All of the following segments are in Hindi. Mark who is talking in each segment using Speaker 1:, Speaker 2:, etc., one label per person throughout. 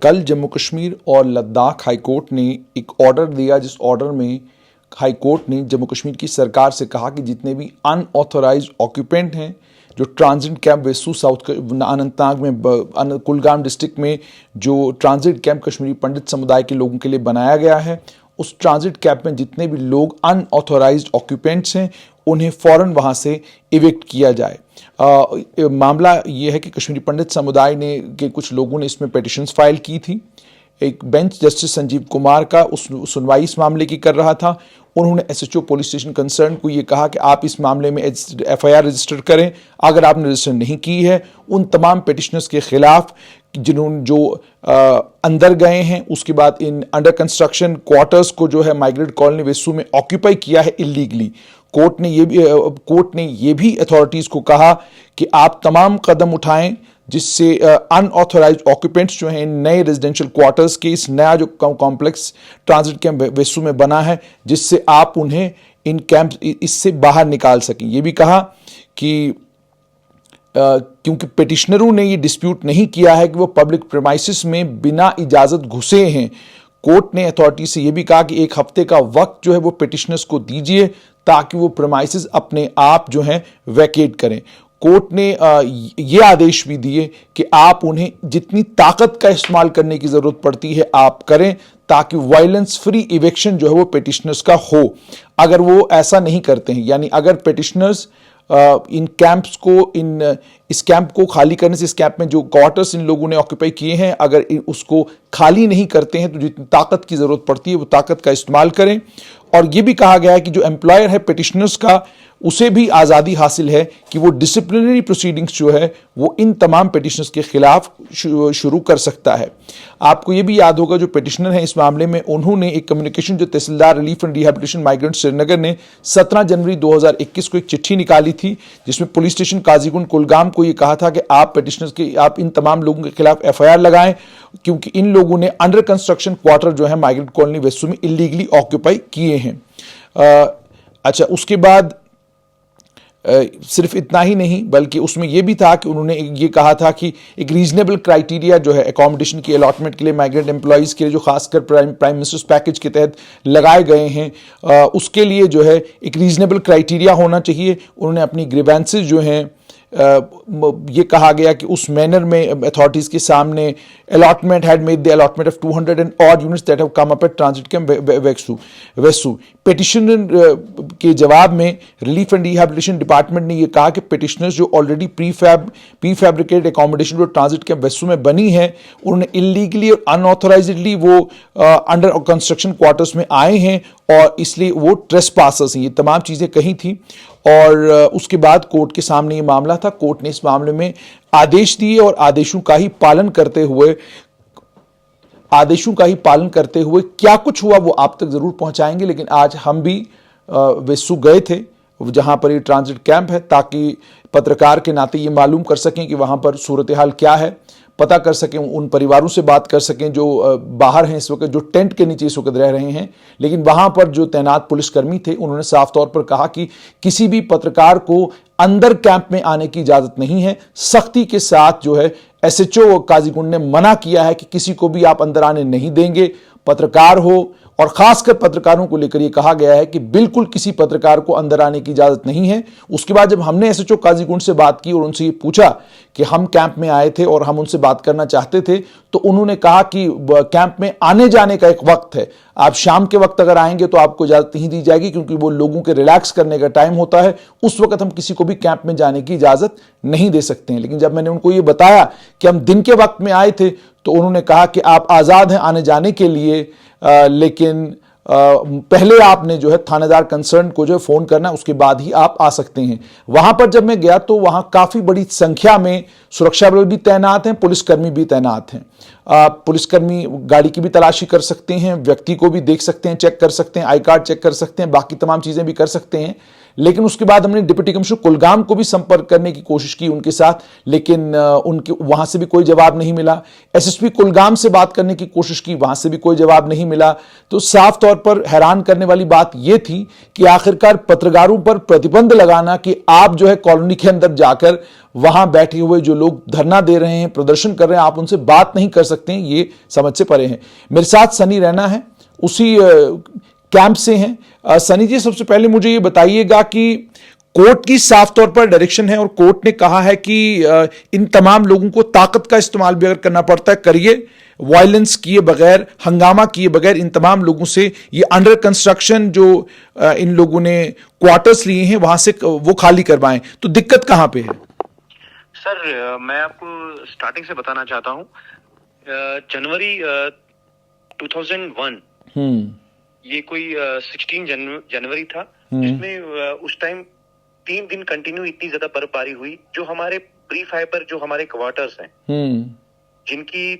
Speaker 1: कल जम्मू कश्मीर और लद्दाख हाईकोर्ट ने एक ऑर्डर दिया, जिस ऑर्डर में हाईकोर्ट ने जम्मू कश्मीर की सरकार से कहा कि जितने भी अनऑथोराइज्ड ऑक्यूपेंट हैं जो transit camp Vesu south Anantnag में कुलगाम डिस्ट्रिक्ट में जो ट्रांजिट कैंप कश्मीरी पंडित समुदाय के लोगों के लिए बनाया गया है, उस ट्रांजिट कैंप में जितने भी लोग अनऑथोराइज्ड ऑक्यूपेंट्स हैं उन्हें फ़ौरन वहाँ से इविक्ट किया जाए। मामला ये है कि कश्मीरी पंडित समुदाय ने के कुछ लोगों ने इसमें पिटिशंस फाइल की थी। एक बेंच जस्टिस संजीव कुमार का उस सुनवाई इस मामले की कर रहा था। उन्होंने एसएचओ पुलिस स्टेशन कंसर्न को ये कहा कि आप इस मामले में एफआईआर रजिस्टर करें। अगर आपने रजिस्टर नहीं की है, उन तमाम पिटिशनर्स के खिलाफ जिन्होंने जो अंदर गए हैं, उसके बाद इन अंडर कंस्ट्रक्शन क्वार्टर्स को जो है माइग्रेंट कॉलोनी वेसू में ऑक्यूपाई किया है इलीगली, कोर्ट ने ये भी अथॉरिटीज़ को कहा कि आप तमाम कदम उठाएं जिससे अनऑथोराइज्ड ऑक्यूपेंट्स जो हैं नए रेजिडेंशियल क्वार्टर्स के इस नया जो कॉम्प्लेक्स ट्रांजिट कैंप वेसू में बना है, जिससे आप उन्हें इन कैंप इससे बाहर निकाल सकें। ये भी कहा कि क्योंकि पिटिशनरों ने ये डिस्प्यूट नहीं किया है कि वो पब्लिक प्रेमाइसिस में बिना इजाज़त घुसे हैं, कोर्ट ने अथॉरिटी से ये भी कहा कि एक हफ्ते का वक्त जो है वो पिटिशनर्स को दीजिए ताकि वो प्रेमाइसिस अपने आप जो हैं वैकेट करें। कोर्ट ने ये आदेश भी दिए कि आप उन्हें जितनी ताकत का इस्तेमाल करने की ज़रूरत पड़ती है आप करें ताकि वायलेंस फ्री इवेक्शन जो है वो पिटिशनर्स का हो। अगर वो ऐसा नहीं करते हैं, यानी अगर पिटिशनर्स इन कैंप्स को इस कैंप को खाली करने से, इस कैंप में जो क्वार्टर्स इन लोगों ने ऑक्यूपाई किए हैं, अगर उसको खाली नहीं करते हैं तो जितनी ताकत की ज़रूरत पड़ती है वो ताकत का इस्तेमाल करें। और ये भी कहा गया है कि जो एम्प्लॉयर है पिटिशनर्स का, उसे भी आज़ादी हासिल है कि वो डिसिप्लिनरी प्रोसीडिंग्स जो है वो इन तमाम पिटिशनर्स के खिलाफ शुरू कर सकता है। आपको ये भी याद होगा जो पिटिशनर हैं इस मामले में, उन्होंने एक कम्युनिकेशन जो tehsildar relief and rehabilitation migrant Srinagar ने 17 जनवरी 2021 को एक चिट्ठी निकाली थी, जिसमें पुलिस स्टेशन काजीगुंड कुलगाम को ये कहा था कि आप पिटिशनर्स के आप इन तमाम लोगों के खिलाफ एफआईआर लगाएं क्योंकि इन लोगों ने अंडर कंस्ट्रक्शन क्वार्टर जो है माइग्रेंट कॉलोनी वेसू में इलीगली ऑक्यूपाई किए हैं। अच्छा, उसके बाद सिर्फ इतना ही नहीं बल्कि उसमें यह भी था कि उन्होंने ये कहा था कि एक रीजनेबल क्राइटेरिया जो है एकोमोडेशन की अलॉटमेंट के लिए माइग्रेंट एम्प्लॉयज़ के लिए जो खासकर प्राइम मिनिस्टर्स पैकेज के तहत लगाए गए हैं, उसके लिए जो है एक रीजनेबल क्राइटेरिया होना चाहिए। उन्होंने अपनी ग्रीवेंसेस जो हैं ये कहा गया कि उस मैनर में अथॉरिटीज़ के सामने allotment had made the allotment of 200 and odd units that have come up at transit camp Vesu. Petition के जवाब में रिलीफ एंड रिहैबिलिटेशन डिपार्टमेंट ने ये कहा कि पिटिशनर्स जो ऑलरेडी प्रीफैब्रिकेटेड एकोमोडेशन जो ट्रांजिट कैंप वेसू में बनी है, उन्होंने इलीगली और अनऑथोराइजडली वो अंडर कंस्ट्रक्शन क्वार्टर्स में आए हैं और इसलिए वो ट्रेसपासर्स हैं। ये तमाम चीज़ें कही थी और उसके बाद कोर्ट के सामने ये मामला था। कोर्ट ने इस मामले में आदेश दिए और आदेशों का ही पालन करते हुए क्या कुछ हुआ वो आप तक ज़रूर पहुंचाएंगे। लेकिन आज हम भी वेसू गए थे जहां पर ये ट्रांजिट कैंप है ताकि पत्रकार के नाते ये मालूम कर सकें कि वहां पर सूरत हाल क्या है, पता कर सकें, उन परिवारों से बात कर सकें जो बाहर हैं इस वक्त, जो टेंट के नीचे इस वक्त रह रहे हैं। लेकिन वहाँ पर जो तैनात पुलिसकर्मी थे उन्होंने साफ तौर पर कहा कि किसी भी पत्रकार को अंदर कैंप में आने की इजाज़त नहीं है। सख्ती के साथ जो है एसएचओ काजीगुंड ने मना किया है कि किसी को भी आप अंदर आने नहीं देंगे, पत्रकार हो, और खासकर पत्रकारों को लेकर यह कहा गया है कि बिल्कुल किसी पत्रकार को अंदर आने की इजाज़त नहीं है। उसके बाद जब हमने एसएचओ काजीगुंड से बात की और उनसे ये पूछा कि हम कैंप में आए थे और हम उनसे बात करना चाहते थे, तो उन्होंने कहा कि कैंप में आने जाने का एक वक्त है, आप शाम के वक्त अगर आएंगे तो आपको इजाज़त नहीं दी जाएगी क्योंकि वो लोगों के रिलैक्स करने का टाइम होता है, उस वक्त हम किसी को भी कैंप में जाने की इजाज़त नहीं दे सकते हैं। लेकिन जब मैंने उनको ये बताया कि हम दिन के वक्त में आए थे तो उन्होंने कहा कि आप आज़ाद हैं आने जाने के लिए, लेकिन पहले आपने जो है थानेदार कंसर्न को जो है फ़ोन करना, उसके बाद ही आप आ सकते हैं। वहाँ पर जब मैं गया तो वहाँ काफ़ी बड़ी संख्या में सुरक्षा बल भी तैनात हैं, पुलिसकर्मी भी तैनात हैं। पुलिसकर्मी गाड़ी की भी तलाशी कर सकते हैं, व्यक्ति को भी देख सकते हैं, चेक कर सकते हैं, आई कार्ड चेक कर सकते हैं, बाकी तमाम चीज़ें भी कर सकते हैं। लेकिन उसके बाद हमने डिप्टी कमिश्नर कुलगाम को भी संपर्क करने की कोशिश की उनके साथ, लेकिन उनके वहां से भी कोई जवाब नहीं मिला। एसएसपी कुलगाम से बात करने की कोशिश की, वहां से भी कोई जवाब नहीं मिला। तो साफ तौर पर हैरान करने वाली बात यह थी कि आखिरकार पत्रकारों पर प्रतिबंध लगाना कि आप जो है कॉलोनी के अंदर जाकर वहां बैठे हुए जो लोग धरना दे रहे हैं, प्रदर्शन कर रहे हैं, आप उनसे बात नहीं कर सकते हैं, ये समझ से परे हैं। मेरे साथ सनी रैना है, उसी कैंप से हैं। सनी जी, सबसे पहले मुझे ये बताइएगा कि कोर्ट की साफ तौर पर डायरेक्शन है और कोर्ट ने कहा है कि इन तमाम लोगों को ताकत का इस्तेमाल भी अगर करना पड़ता है करिए, वायलेंस किए बगैर, हंगामा किए बगैर इन तमाम लोगों से ये अंडर कंस्ट्रक्शन जो इन लोगों ने क्वार्टर्स लिए हैं वहां से वो खाली करवाएं। तो दिक्कत कहां पे है?
Speaker 2: सर, मैं आपको स्टार्टिंग से बताना चाहता हूं। जनवरी 2001 ये कोई 16 जनवरी था, जिसमें उस टाइम 3 दिन कंटिन्यू इतनी ज्यादा बर्फबारी हुई, जो हमारे प्री फाइबर जो हमारे क्वार्टर्स हैं, जिनकी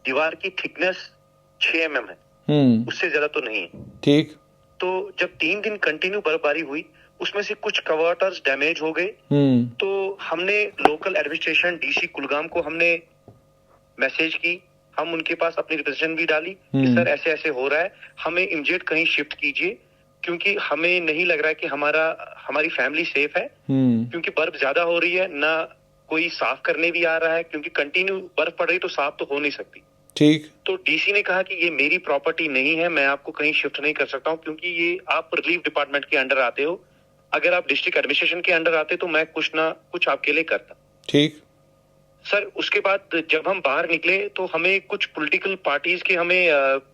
Speaker 2: दीवार की थिकनेस 6 mm है, उससे ज्यादा तो नहीं है।
Speaker 1: ठीक।
Speaker 2: तो जब 3 दिन कंटिन्यू बर्फबारी हुई, उसमें से कुछ क्वार्टर्स डैमेज हो गए। तो हमने लोकल एडमिनिस्ट्रेशन डीसी कुलगाम को हमने मैसेज की, हम उनके पास अपनी रिप्रेजेंटेशन भी डाली कि सर ऐसे ऐसे हो रहा है, हमें इमीडिएट कहीं शिफ्ट कीजिए, क्योंकि हमें नहीं लग रहा है कि हमारी फैमिली सेफ है, क्योंकि बर्फ ज्यादा हो रही है, ना कोई साफ करने भी आ रहा है, क्योंकि कंटिन्यू बर्फ पड़ रही तो साफ तो हो नहीं सकती।
Speaker 1: ठीक।
Speaker 2: तो डीसी ने कहा कि ये मेरी प्रॉपर्टी नहीं है, मैं आपको कहीं शिफ्ट नहीं कर सकता हूँ, क्योंकि ये आप रिलीफ डिपार्टमेंट के अंडर आते हो। अगर आप डिस्ट्रिक्ट एडमिनिस्ट्रेशन के अंडर आते तो मैं कुछ ना कुछ आपके लिए करता।
Speaker 1: ठीक।
Speaker 2: सर, उसके बाद जब हम बाहर निकले तो हमें कुछ पॉलिटिकल पार्टीज के हमें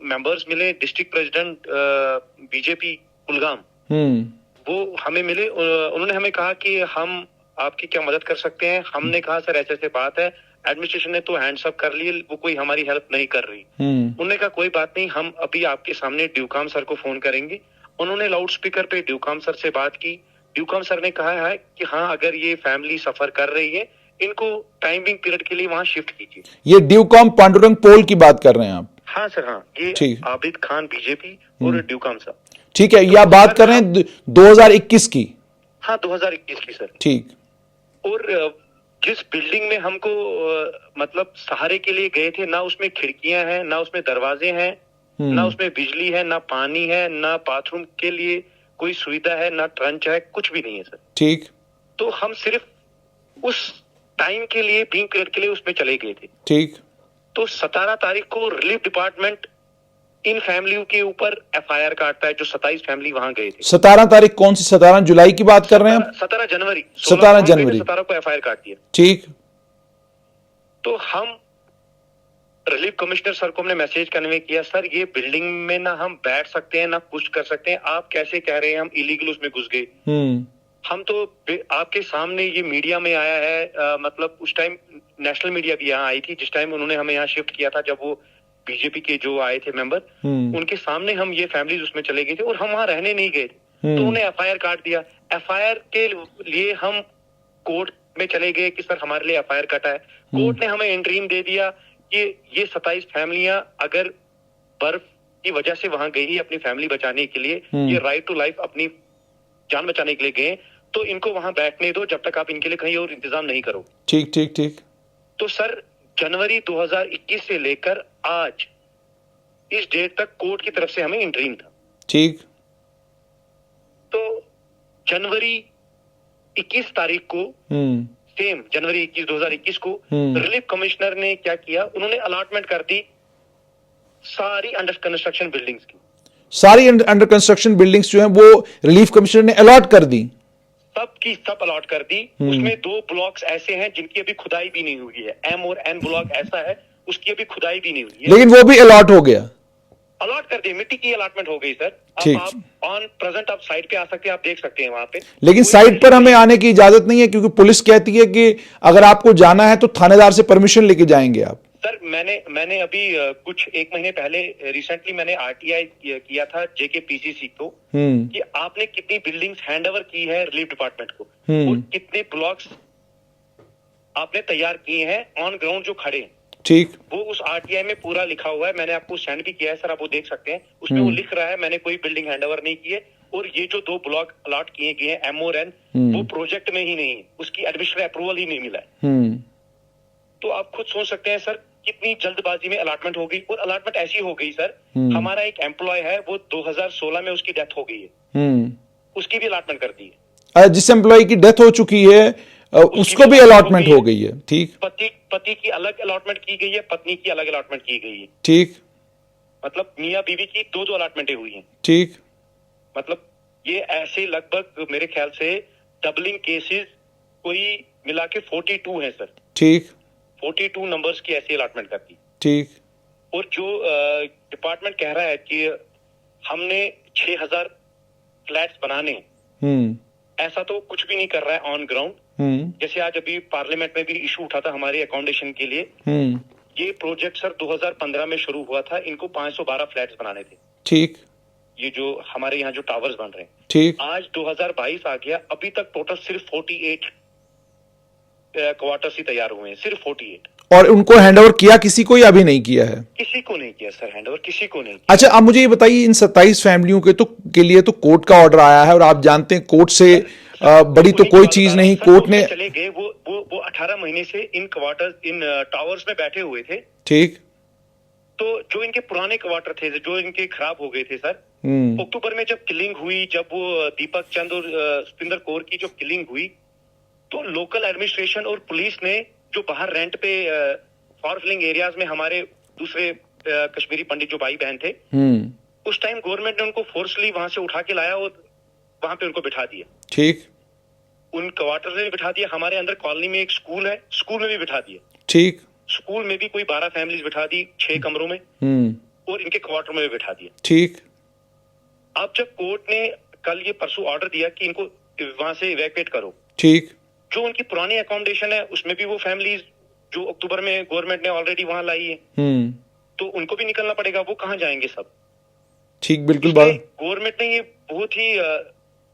Speaker 2: मेंबर्स मिले। डिस्ट्रिक्ट प्रेसिडेंट बीजेपी कुलगाम, वो हमें मिले। उन्होंने हमें कहा कि हम आपकी क्या मदद कर सकते हैं। हमने कहा सर ऐसे ऐसे बात है, एडमिनिस्ट्रेशन ने तो हैंड्स अप कर लिए, वो कोई हमारी हेल्प नहीं कर रही। उन्होंने कहा कोई बात नहीं, हम अभी आपके सामने ड्यूकाम सर को फोन करेंगे। उन्होंने लाउड स्पीकर पे ड्यूकाम सर से बात की। ड्यूकाम सर ने कहा है कि हाँ, अगर ये फैमिली सफर कर रही है, इनको टाइमिंग पीरियड के लिए वहां शिफ्ट कीजिए।
Speaker 1: ये ड्यूकाम पांडुरंग पोल की बात कर रहे हैं आप?
Speaker 2: हाँ सर, हाँ, ये आबिद खान बीजेपी और ड्यूकाम सर।
Speaker 1: ठीक है, ये आप बात कर रहे हैं 2021 की?
Speaker 2: हाँ, 2021 की सर।
Speaker 1: ठीक।
Speaker 2: और जिस बिल्डिंग में हमको मतलब सहारे के लिए गए थे, ना उसमें खिड़कियां हैं, ना उसमें दरवाजे हैं, ना उसमें बिजली है, ना पानी है, ना बाथरूम के लिए कोई सुविधा है, ना ट्रंच है, कुछ भी नहीं है सर।
Speaker 1: ठीक।
Speaker 2: तो हम सिर्फ उस टाइम के लिए, बीइंग पीरियड के लिए उसमें चले गए थे।
Speaker 1: ठीक।
Speaker 2: तो 17 तारीख को रिलीफ डिपार्टमेंट इन फैमिलियों के ऊपर एफआईआर काटता है, जो 27 फैमिली वहां गए थे।
Speaker 1: 17 तारीख कौन सी? 17 जुलाई की बात कर रहे हैं?
Speaker 2: 17 जनवरी।
Speaker 1: 17 जनवरी
Speaker 2: 17 को एफआईआर काट दिया।
Speaker 1: ठीक।
Speaker 2: तो हम रिलीफ कमिश्नर सर को हमने मैसेज कन्वे किया, सर ये बिल्डिंग में ना हम बैठ सकते हैं, ना कुछ कर सकते हैं, आप कैसे कह रहे हैं हम इलीगल उसमें घुस गए। हम तो आपके सामने ये मीडिया में आया है, मतलब उस टाइम नेशनल मीडिया भी यहाँ आई थी, जिस टाइम उन्होंने हमें यहाँ शिफ्ट किया था, जब वो बीजेपी के जो आए थे मेंबर, उनके सामने हम ये फैमिलीज उसमें चले गए थे और हम वहां रहने नहीं गए थे। तो उन्हें एफआईआर काट दिया। एफआईआर के लिए हम कोर्ट में चले गए कि सर हमारे लिए एफआईआर कटा है। कोर्ट ने हमें इंटरीम दे दिया कि ये 27 फैमिलियां अगर बर्फ की वजह से वहां गई है अपनी फैमिली बचाने के लिए, ये राइट टू लाइफ अपनी जान बचाने के लिए गए, तो इनको वहां बैठने दो जब तक आप इनके लिए कहीं और इंतजाम नहीं करो।
Speaker 1: ठीक ठीक ठीक।
Speaker 2: तो सर जनवरी 2021 से लेकर आज इस डेट तक कोर्ट की तरफ से हमें इंटरीम था।
Speaker 1: ठीक।
Speaker 2: तो जनवरी 21 तारीख को सेम जनवरी 21 2021 को रिलीफ कमिश्नर ने क्या किया, उन्होंने अलॉटमेंट कर दी सारी अंडर कंस्ट्रक्शन बिल्डिंग्स की। सारी
Speaker 1: अंडर कंस्ट्रक्शन बिल्डिंग्स जो हैं वो रिलीफ कमिश्नर ने अलॉट कर दी,
Speaker 2: सब की सब अलॉट कर दी। उसमें 2 ब्लॉक्स ऐसे हैं जिनकी अभी खुदाई भी नहीं हुई है। एम और एन ब्लॉक ऐसा है, उसकी अभी खुदाई भी नहीं हुई है,
Speaker 1: लेकिन वो भी अलॉट हो गया।
Speaker 2: अलॉट कर दी, मिट्टी की अलॉटमेंट हो गई सर। अब आप ऑन प्रेजेंट आप साइट पे आ सकते हैं, आप देख सकते हैं वहां पे।
Speaker 1: लेकिन साइट पर हमें आने की इजाजत नहीं है, क्योंकि पुलिस कहती है कि अगर आपको जाना है तो थानेदार से परमिशन लेके जाएंगे आप।
Speaker 2: सर मैंने अभी कुछ 1 महीने पहले रिसेंटली मैंने आरटीआई किया था जेकेपीसीसी को, कि आपने कितनी बिल्डिंग्स हैंडओवर की है रिलीफ डिपार्टमेंट को, और कितने ब्लॉक्स आपने तैयार किए हैं ऑन ग्राउंड जो खड़े हैं।
Speaker 1: ठीक।
Speaker 2: वो उस आरटीआई में पूरा लिखा हुआ है, मैंने आपको सेंड भी किया है सर, आप वो देख सकते हैं। उसमें वो लिख रहा है मैंने कोई बिल्डिंग हैंडओवर नहीं की है, और ये जो 2 ब्लॉक अलॉट किए गए हैं एम और एन, वो प्रोजेक्ट में ही नहीं है, उसकी एडमिनिस्ट्रेटिव अप्रूवल ही नहीं मिला है। तो आप खुद सोच सकते हैं सर कितनी जल्दबाजी में अलॉटमेंट हो गई। और अलॉटमेंट ऐसी हो गई सर, हमारा एक एम्प्लॉय है वो 2016 में उसकी डेथ हो गई है, उसकी भी अलॉटमेंट कर दी है।
Speaker 1: जिस एम्प्लॉय की डेथ हो चुकी है उसको भी अलॉटमेंट हो गई है। ठीक,
Speaker 2: पति की अलग अलॉटमेंट की गई है, पत्नी की अलग अलॉटमेंट की गई है।
Speaker 1: ठीक,
Speaker 2: मतलब मियाँ बीवी की 2 अलॉटमेंटें हुई हैं।
Speaker 1: ठीक,
Speaker 2: मतलब ये ऐसे लगभग मेरे ख्याल से डबलिंग केसेस कोई मिला के 42 है सर।
Speaker 1: ठीक,
Speaker 2: 42 नंबर्स की ऐसी अलॉटमेंट कर दी।
Speaker 1: ठीक।
Speaker 2: और जो डिपार्टमेंट कह रहा है कि हमने 6000 फ्लैट्स बनाने, ऐसा तो कुछ भी नहीं कर रहा है ऑन ग्राउंड। जैसे आज अभी पार्लियामेंट में भी इशू उठा था हमारे अकोमोडेशन के लिए। ये प्रोजेक्ट सर 2015 में शुरू हुआ था, इनको 512 फ्लैट्स बनाने थे।
Speaker 1: ठीक।
Speaker 2: ये जो हमारे यहाँ जो टावर्स बन रहे हैं,
Speaker 1: ठीक।
Speaker 2: आज 2022 आ गया, अभी तक टोटल सिर्फ 48 क्वार्टर्स ही तैयार हुए हैं, सिर्फ 48।
Speaker 1: और उनको हैंडओवर किया किसी को या अभी नहीं किया है?
Speaker 2: किसी को नहीं किया सर हैंडओवर, किसी को नहीं किया।
Speaker 1: अच्छा, अब मुझे ये बताइए, इन 27 फैमिलियों के लिए तो कोर्ट का ऑर्डर आया है और आप जानते हैं कोर्ट से बड़ी तो कोई चीज नहीं। कोर्ट ने
Speaker 2: चले गए, वो 18 महीने से इन क्वार्टर्स, इन टावर्स में बैठे हुए थे।
Speaker 1: ठीक।
Speaker 2: तो जो इनके पुराने क्वार्टर थे, जो इनके खराब हो गए थे सर, अक्टूबर में जब किलिंग हुई, जब वो दीपक चंद और सुपिंदर कौर की जो किलिंग हुई, तो लोकल एडमिनिस्ट्रेशन और पुलिस ने जो बाहर रेंट पे फॉर फिलिंग एरियाज में हमारे दूसरे कश्मीरी पंडित जो भाई बहन थे, उस टाइम गवर्नमेंट ने उनको फोर्सली वहां से उठा के लाया और वहां पे उनको बिठा दिया। ठीक। उन क्वार्टर में भी बिठा दिया। हमारे अंदर कॉलोनी में एक स्कूल है, स्कूल में भी बिठा दिया। ठीक। स्कूल में भी कोई 12 फैमिलीज बिठा दी 6 कमरों में, और इनके क्वार्टर में भी बिठा दिया। ठीक। अब जब कोर्ट ने कल ये परसों ऑर्डर दिया कि इनको वहां से इवैक्यूएट करो। ठीक। जो उनकी पुरानी अकोमोडेशन है उसमें भी वो फैमिलीज जो अक्टूबर में गवर्नमेंट ने ऑलरेडी वहां लाई है, तो उनको भी निकलना पड़ेगा। वो कहाँ जाएंगे सब? ठीक, बिल्कुल। गवर्नमेंट ने ये बहुत ही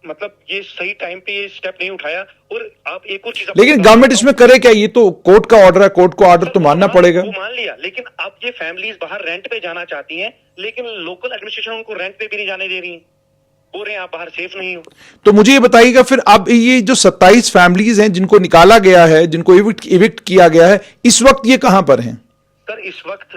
Speaker 2: मतलब ये सही टाइम पे ये स्टेप नहीं उठाया। और आप एक और चीज,
Speaker 1: लेकिन गवर्नमेंट इसमें करे क्या? ये तो कोर्ट का ऑर्डर है, कोर्ट को ऑर्डर तो मानना पड़ेगा।
Speaker 2: वो मान लिया, लेकिन अब ये फैमिलीज बाहर रेंट पे जाना चाहती हैं, लेकिन लोकल एडमिनिस्ट्रेशन उनको रेंट पे भी नहीं जाने दे रही है, बोल रहे हैं आप बाहर सेफ नहीं हो।
Speaker 1: तो मुझे ये बताइएगा फिर, अब ये जो 27 फैमिलीज हैं जिनको निकाला गया है, जिनको इविक्ट किया गया है, इस वक्त ये कहां पर हैं?
Speaker 2: सर इस वक्त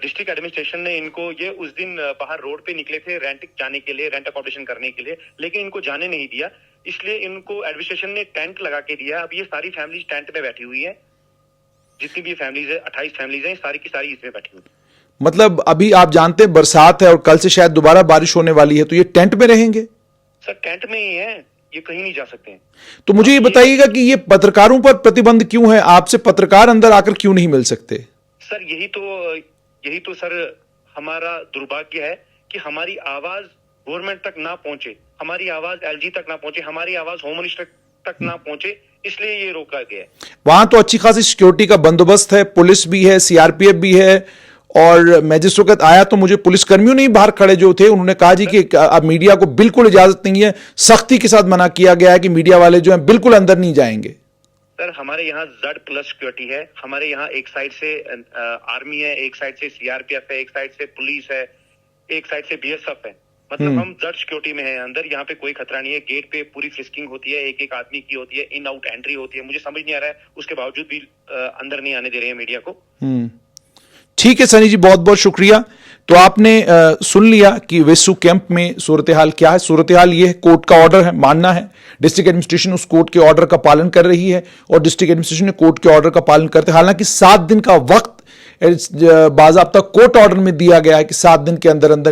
Speaker 2: डिस्ट्रिक्ट एडमिनिस्ट्रेशन ने इनको, ये उस दिन बाहर रोड पे निकले थे रेंट जाने के लिए, रेंट अकोमोडेशन करने के लिए, लेकिन इनको जाने नहीं दिया। इसलिए इनको एडमिनिस्ट्रेशन ने टेंट लगा के दिया। अब ये सारी फैमिलीज टेंट में बैठी हुई है, जितनी भी फैमिलीज है, 28 फैमिलीज है, सारी की सारी इसमें बैठी हुई।
Speaker 1: मतलब अभी आप जानते हैं बरसात है और कल से शायद दोबारा बारिश होने वाली है, तो ये टेंट में रहेंगे?
Speaker 2: सर टेंट में ही है, ये कहीं नहीं जा सकते हैं।
Speaker 1: तो मुझे ये बताइएगा कि ये पत्रकारों पर प्रतिबंध क्यों है? आपसे पत्रकार अंदर आकर क्यों नहीं मिल सकते?
Speaker 2: सर यही तो सर हमारा दुर्भाग्य है कि हमारी आवाज गवर्नमेंट तक ना पहुंचे, हमारी आवाज एलजी तक ना पहुंचे, हमारी आवाज होम मिनिस्टर तक ना पहुंचे, इसलिए ये रोका गया है। वहां
Speaker 1: तो अच्छी खासी सिक्योरिटी का बंदोबस्त है, पुलिस भी है, सीआरपीएफ भी है, और मैं जिस वक्त आया तो मुझे पुलिस कर्मियों नहीं बाहर खड़े जो थे, उन्होंने कहा जी कि अब मीडिया को बिल्कुल इजाजत नहीं है, सख्ती के साथ मना किया गया है कि मीडिया वाले जो हैं बिल्कुल अंदर नहीं जाएंगे।
Speaker 2: सर हमारे यहाँ Z+ सिक्योरिटी है, हमारे यहाँ एक साइड से आर्मी है, एक साइड से सीआरपीएफ है, एक साइड से पुलिस है, एक साइड से बीएसएफ है। मतलब हम Z सिक्योरिटी में है अंदर, यहाँ पे कोई खतरा नहीं है। गेट पे पूरी फ्रिस्किंग होती है, एक एक आदमी की होती है, इन आउट एंट्री होती है। मुझे समझ नहीं आ रहा है, उसके बावजूद भी अंदर नहीं आने दे रहे हैं मीडिया को।
Speaker 1: ठीक है सनी जी, बहुत बहुत शुक्रिया। तो आपने सुन लिया कि वेसू कैंप में सूरत हाल क्या है। सूरत हाल ये है, कोर्ट का ऑर्डर है, मानना है। डिस्ट्रिक्ट एडमिनिस्ट्रेशन उस कोर्ट के ऑर्डर का पालन कर रही है और डिस्ट्रिक्ट एडमिनिस्ट्रेशन ने कोर्ट के ऑर्डर का पालन करते, हालांकि 7 दिन का वक्त बाज़ाब्ता कोर्ट ऑर्डर में दिया गया है कि 7 दिन के अंदर अंदर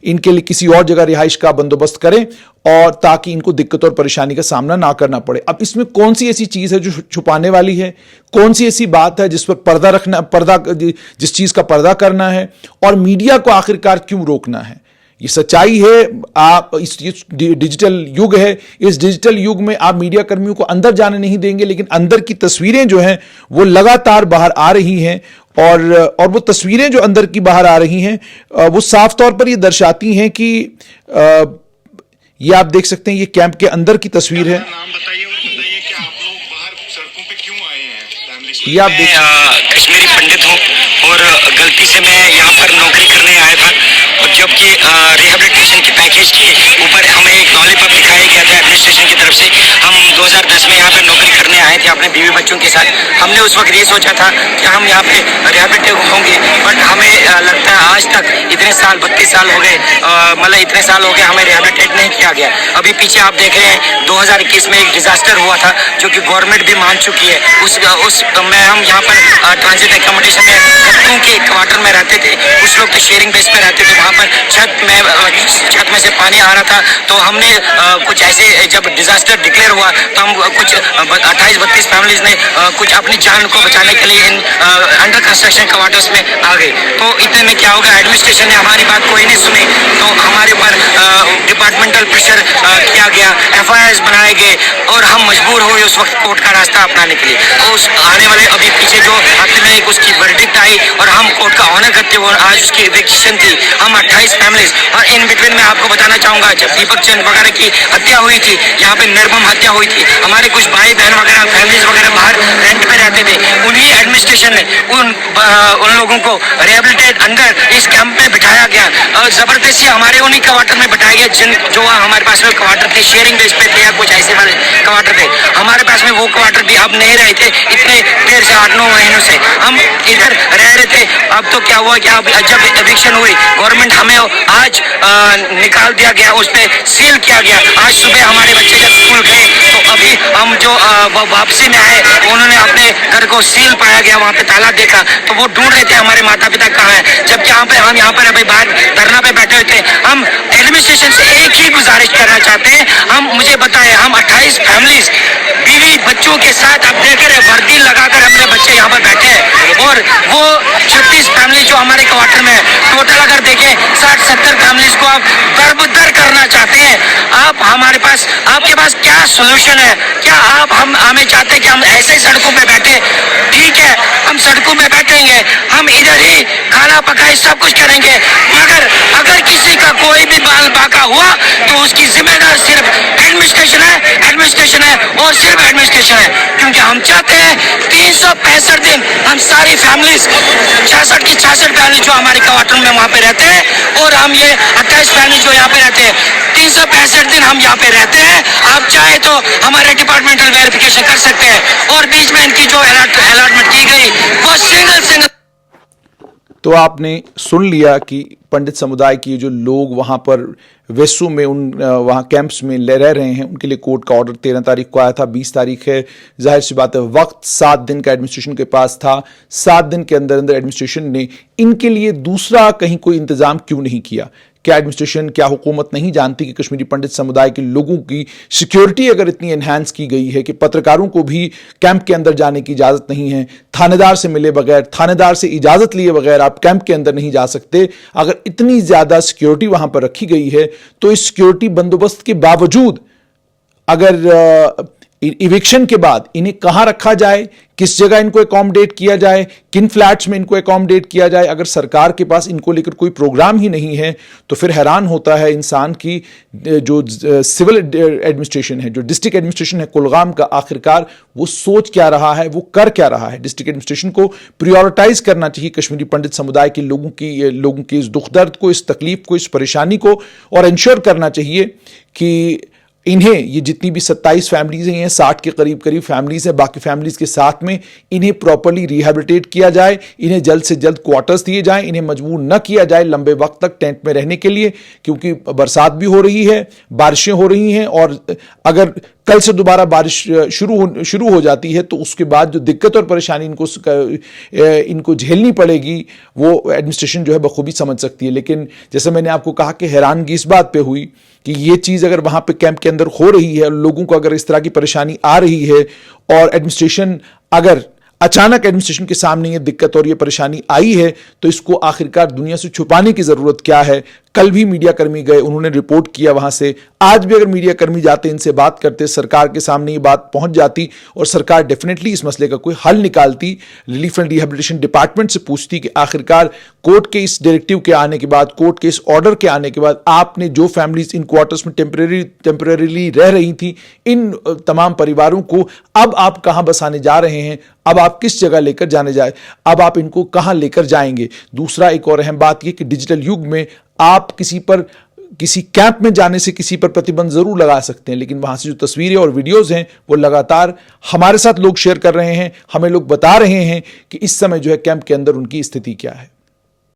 Speaker 1: इनके लिए किसी और जगह रिहाइश का बंदोबस्त करें, और ताकि इनको दिक्कत और परेशानी का सामना ना करना पड़े। अब इसमें कौन सी ऐसी चीज है जो छुपाने वाली है, कौन सी ऐसी बात है जिस पर जिस चीज का पर्दा करना है, और मीडिया को आखिरकार क्यों रोकना है? ये सच्चाई है। आप इस डिजिटल युग है, इस डिजिटल युग में आप मीडिया कर्मियों को अंदर जाने नहीं देंगे, लेकिन अंदर की तस्वीरें जो हैं वो लगातार बाहर आ रही हैं, और वो तस्वीरें जो अंदर की बाहर आ रही हैं वो साफ तौर पर ये दर्शाती हैं कि ये आप देख सकते हैं, ये कैंप के अंदर की तस्वीर है।
Speaker 2: नाम बताइए और बताइए कि आप लोग बाहर सड़कों पे क्यों आए हैं?
Speaker 1: ये आप देख
Speaker 3: कश्मीरी पंडित हूँ और गलती से मैं यहाँ पर नौकरी करने आया था, और जबकि रिहेबिलिटेशन के पैकेज के ऊपर हमें तरफ से। हम 2010 में यहाँ पे नौकरी करने आए थे अपने बीवी बच्चों के साथ। हमने उस वक्त ये सोचा था कि हम यहाँ पे रिहैबिलिटेट होंगे, बट हमें लगता है आज तक इतने साल 32 साल हो गए, मतलब इतने साल हो गए हमें रिहैबिलिटेट नहीं किया गया। अभी पीछे आप देख रहे हैं 2021 में एक डिजास्टर हुआ था जो कि गवर्नमेंट भी मान चुकी है। उस में हम यहाँ पर ट्रांजिट एकोमोडेशन में कत्तों के क्वार्टर में रहते थे। कुछ लोग तो शेयरिंग बेस पे रहते थे। वहाँ पर छत में से पानी आ रहा था, तो हमने कुछ ऐसे, जब डिजास्टर डिक्लेयर हुआ तो हम कुछ 28-32 फैमिलीज ने कुछ अपनी जान को बचाने के लिए इन अंडर कंस्ट्रक्शन क्वार्टर्स में आ गए। तो इतने में क्या होगा, एडमिनिस्ट्रेशन ने हमारी बात कोई नहीं सुनी, तो हमारे ऊपर डिपार्टमेंटल प्रेशर किया गया, FIRs बनाए गए और हम मजबूर हुए उस वक्त कोर्ट का रास्ता अपनाने के लिए। और उस आने वाले अभी पीछे जो हफ्ते में एक उसकी वर्डिक्ट आई और हम कोर्ट का ऑनर करते हुए आज उसकी इविक्शन थी। हम 28 फैमिलीज, और इन बिटवीन में आपको बताना चाहूंगा जब दीपक चंद वगैरह की हत्या हुई थी, यहाँ पे निर्मम हत्या हुई थी, हमारे कुछ भाई बहन वगैरह फैमिलीज वगैरह बाहर रेंट पे रहते थे। उन्हीं एडमिनिस्ट्रेशन ने उन लोगों को रिहेबिलिटेट अंडर इस कैंप में बिठाया गया और जबरदस्ती हमारे उन्हीं क्वार्टर में बिठाया गया जो हमारे पास में क्वार्टर थे, शेयरिंग बेस पे थे या कुछ ऐसे वाले क्वार्टर थे। हमारे पास में वो क्वार्टर भी अब नहीं रहे थे इतने देर से 8-9 महीनों से हम इधर रह रहे थे। अब तो क्या हुआ कि अब जब एविक्शन हुई, गवर्नमेंट हमें आज निकाल दिया गया, उस पर सील किया गया। आज सुबह हमारे बच्चे जब स्कूल गए तो अभी हम जो वापसी में आए उन्होंने अपने घर को सील पाया गया, वहाँ पे ताला देखा तो वो ढूंढ रहे थे हमारे माता पिता कहाँ हैं। जबकि हम यहाँ पर अभी बाहर धरना पे बैठे हुए थे। हम एडमिनिस्ट्रेशन से एक ही गुजारिश करना चाहते हैं, हम मुझे बताएं, हम 28 फैमिलीज बीवी बच्चों के साथ आप देख रहे वर्दी लगाकर अपने बच्चे यहाँ पर बैठे हैं, और वो 36 फैमिली जो हमारे क्वार्टर में है, टोटल अगर देखें 60-70 फैमिलीज को आप दरबदर करना चाहते हैं। आप हमारे पास, आपके पास क्या सोल्यूशन है? क्या आप हमें चाहते हैं कि हम ऐसे सड़कों पे बैठे? ठीक है, हम सड़कों पे बैठेंगे, हम इधर ही खाना पकाए सब कुछ करेंगे, मगर अगर किसी का कोई भी बाल बाका हुआ तो उसकी जिम्मेदार सिर्फ एडमिनिस्ट्रेशन है और सिर्फ एडमिनिस्ट्रेशन है। क्योंकि हम चाहते हैं 365 दिन हम सारी फैमिलीज 66 की 66 फैमिली जो हमारे क्वार्टर में वहाँ पे रहते हैं, और हम ये 28 फैमिली जो यहाँ पे रहते हैं, 365 दिन हम यहाँ पे रहते हैं। आप चाहे तो हमारे डिपार्टमेंटल वेरिफिकेशन कर सकते हैं, और बीच में इनकी जो अलॉटमेंट की गई वो सिंगल।
Speaker 1: तो आपने सुन लिया कि पंडित समुदाय की जो लोग वहाँ पर वेसू में वहाँ कैंप्स में रह रहे हैं, उनके लिए कोर्ट का ऑर्डर 13 तारीख को आया था, 20 तारीख है। जाहिर सी बात है, वक्त 7 दिन का एडमिनिस्ट्रेशन के पास था। 7 दिन के अंदर अंदर एडमिनिस्ट्रेशन ने इनके लिए दूसरा कहीं कोई इंतजाम क्यों नहीं किया? क्या एडमिनिस्ट्रेशन, क्या हुकूमत नहीं जानती कि कश्मीरी पंडित समुदाय के लोगों की सिक्योरिटी अगर इतनी एनहांस की गई है कि पत्रकारों को भी कैंप के अंदर जाने की इजाज़त नहीं है, थानेदार से मिले बगैर, थानेदार से इजाज़त लिए बगैर आप कैंप के अंदर नहीं जा सकते। अगर इतनी ज़्यादा सिक्योरिटी वहाँ पर रखी गई है तो इस सिक्योरिटी बंदोबस्त के बावजूद अगर इविक्शन के बाद इन्हें कहाँ रखा जाए, किस जगह इनको एकोमोडेट किया जाए, किन फ्लैट्स में इनको एकोमोडेट किया जाए, अगर सरकार के पास इनको लेकर कोई प्रोग्राम ही नहीं है तो फिर हैरान होता है इंसान की जो सिविल एडमिनिस्ट्रेशन है, जो डिस्ट्रिक्ट एडमिनिस्ट्रेशन है कुलगाम का, आखिरकार वो सोच क्या रहा है, वो कर क्या रहा है। डिस्ट्रिक्ट एडमिनिस्ट्रेशन को प्रायोरिटाइज करना चाहिए कश्मीरी पंडित समुदाय के लोगों की इस दुख दर्द को, इस तकलीफ को, इस परेशानी को, और इंश्योर करना चाहिए कि इन्हें, ये जितनी भी 27 फैमिलीज हैं, 60 के करीब फैमिलीज हैं, बाकी फैमिलीज के साथ में इन्हें प्रॉपर्ली रिहेबिलिटेट किया जाए, इन्हें जल्द से जल्द क्वार्टर्स दिए जाएं, इन्हें मजबूर न किया जाए लंबे वक्त तक टेंट में रहने के लिए, क्योंकि बरसात भी हो रही है, बारिशें हो रही हैं, और अगर कल से दोबारा बारिश शुरू हो जाती है तो उसके बाद जो दिक्कत और परेशानी इनको झेलनी पड़ेगी वो एडमिनिस्ट्रेशन जो है बखूबी समझ सकती है। लेकिन जैसे मैंने आपको कहा कि हैरानगी इस बात पे हुई कि ये चीज़ अगर वहाँ पे कैंप के अंदर हो रही है, लोगों को अगर इस तरह की परेशानी आ रही है, और एडमिनिस्ट्रेशन अगर अचानक एडमिनिस्ट्रेशन के सामने ये दिक्कत और ये परेशानी आई है तो इसको आखिरकार दुनिया से छुपाने की ज़रूरत क्या है। कल भी मीडिया कर्मी गए, उन्होंने रिपोर्ट किया वहां से। आज भी अगर मीडिया कर्मी जाते, इनसे बात करते, सरकार के सामने ये बात पहुंच जाती और सरकार डेफिनेटली इस मसले का कोई हल निकालती, रिलीफ एंड रिहेबिलिटेशन डिपार्टमेंट से पूछती कि आखिरकार कोर्ट के इस डायरेक्टिव के आने के बाद, कोर्ट के इस ऑर्डर के आने के बाद, आपने जो फैमिलीज इन क्वार्टर्स में टेम्परेरीली रह रही थी, इन तमाम परिवारों को अब आप कहां बसाने जा रहे हैं, अब आप किस जगह लेकर जाने जाए, अब आप इनको कहां लेकर जाएंगे। दूसरा एक और अहम बात यह कि डिजिटल युग में आप किसी पर किसी कैंप में जाने से किसी पर प्रतिबंध जरूर लगा सकते हैं, लेकिन वहां से जो तस्वीरें और वीडियोस हैं वो लगातार हमारे साथ लोग शेयर कर रहे हैं, हमें लोग बता रहे हैं कि इस समय जो है कैंप के अंदर उनकी स्थिति क्या है।